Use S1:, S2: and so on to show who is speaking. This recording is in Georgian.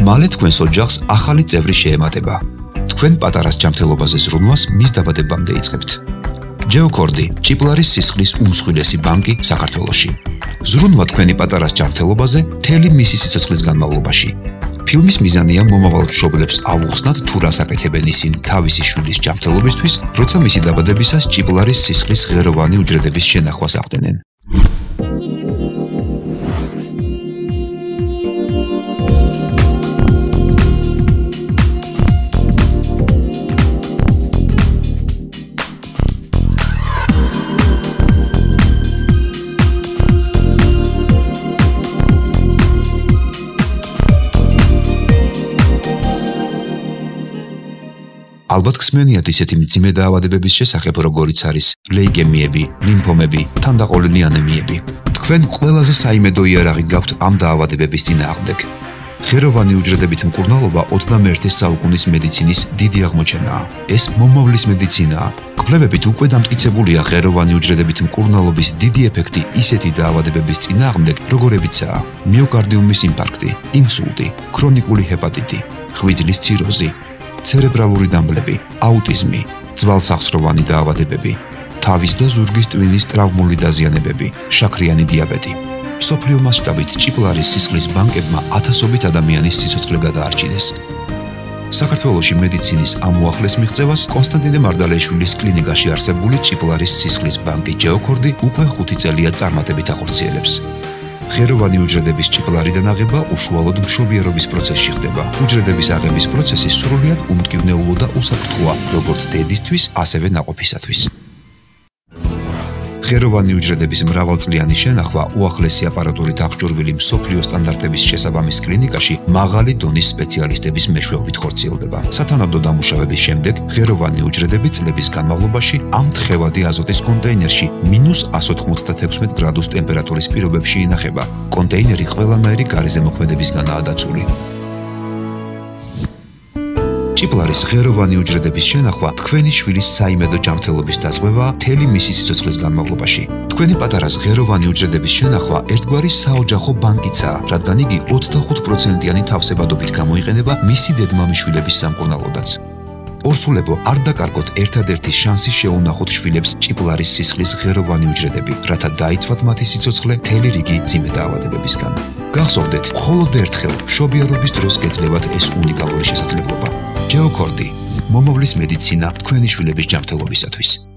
S1: მალე თქვენს ოჯახს ახალი წევრი შეემატება. თქვენ პატარას ჯანმრთელობაზე ზრუნვას მის დაბადებამდე იწყებთ. ჯეოკორდი, ჭიპლარის სისხლის უმსხვილესი ბანკი საქართველოში. ზრუნვა თქვენი პატარას ჯანმრთელობაზე მთელი მისი სიცოცხლის განმავლობაში. ფილმის მიზანია მომავალ მშობლებს აუხსნათ თუ რას აკეთებენ ისინი თავისი შვილის ჯანმრთელობისთვის, როცა მისი დაბადებისას ჭიპლარის სისხლის ღეროვანი უჯრედების შენახვას ახდენენ. ალბათ გსმენიათ ისეთი მძიმე დაავადებების შესახებ, როგორიც არის ლეიკემიები, ლიმფომები, თანდაყოლილი ანემიები. თქვენ ყველაზე საიმედო იარაღი გაქვთ ამ დაავადებების წინააღმდეგ. ღეროვანი უჯრედებით მკურნალობა 21 საუკუნის მედიცინის დიდი აღმოჩენაა. ეს მომავლის მედიცინაა. კვლევებით უკვე დამტკიცებულია ღეროვანი უჯრედებით მკურნალობის დიდი ეფექტი ისეთი დაავადებების წინააღმდეგ, როგორებიცაა მიოკარდიუმის ინფარქტი, ინსულტი, ქრონიკული ჰეპატიტი, ღვიძლის ციროზი, ცერებრალური დამბლები, აუტიზმი, ძვალსახსროვანი დაავადებები, თავის და ზურგის ტვინის ტრავმული დაზიანებები, შაქრიანი დიაბეტი. მსოფლიო მასშტაბით ჭიპლარის სისხლის ბანკებმა ათასობით ადამიანის სიცოცხლე გადაარჩინეს. საქართველოში მედიცინის ამოახლეს მიღწევას კონსტანტინე მარდალეიშვილის კლინიკაში არსებული ჭიპლარის სისხლის ბანკი ჯეოკორდი უკვე 5 წელია წარმატებით ახორციელებს. ღეროვანი უჯრედების ჭიპლარიდან აღება უშუალოდ მშობიარობის პროცესში ხდება. უჯრედების აღების პროცესი სრულიად უმტკივნეულო და უსაფრთხოა, როგორც დედისთვის, ასევე ნაყოფისათვის. ღეროვანი უჯრედების მრავალწლიანი შენახვა უახლესი აპარატურით აღჭურვილი მსოფლიო სტანდარტების შესაბამის კლინიკაში მაღალი დონის სპეციალისტების მეშვეობით ხორციელდება. სათანადო დამუშავების შემდეგ ღეროვანი უჯრედები წლების განმავლობაში ამ თხევადი აზოტის კონტეინერში -196 გრადუს ტემპერატურის პირობებში ინახება. კონტეინერი ყველანაირი გარეზე მოქმედებისგანაა დაცული. ჭიპლარის ღეროვანი უჯრედების შენახვა თქვენი შვილის საიმედო ჯანმრთელობის დაზღვევაა მთელი მისი სიცოცხლის განმავლობაში. თქვენი პატარას ღეროვანი უჯრედების შენახვა ერთგვარი საოჯახო ბანკიცაა, რადგან იგი 25%-იანი თავსებადობით გამოიყენება მისი დედმამიშვილების სამკურნალოდაც. ორსულებო, არ დაკარგოთ ერთადერთი შანსი შეუნახოთ შვილებს ჭიპლარის სისხლის ღეროვანი უჯრედები, რათა დაიცვათ მათი სიცოცხლე მთელი რიგი მძიმე დაავადებებისგან. გახსოვდეთ, მხოლოდ ერთხელ მშობიარობის დროს გეძლევათ ეს უნიკალური შესაძლებლობა. ჯეოკორდი, მომავლის მედიცინა თქვენი შვილების ჯანმრთელობისათვის.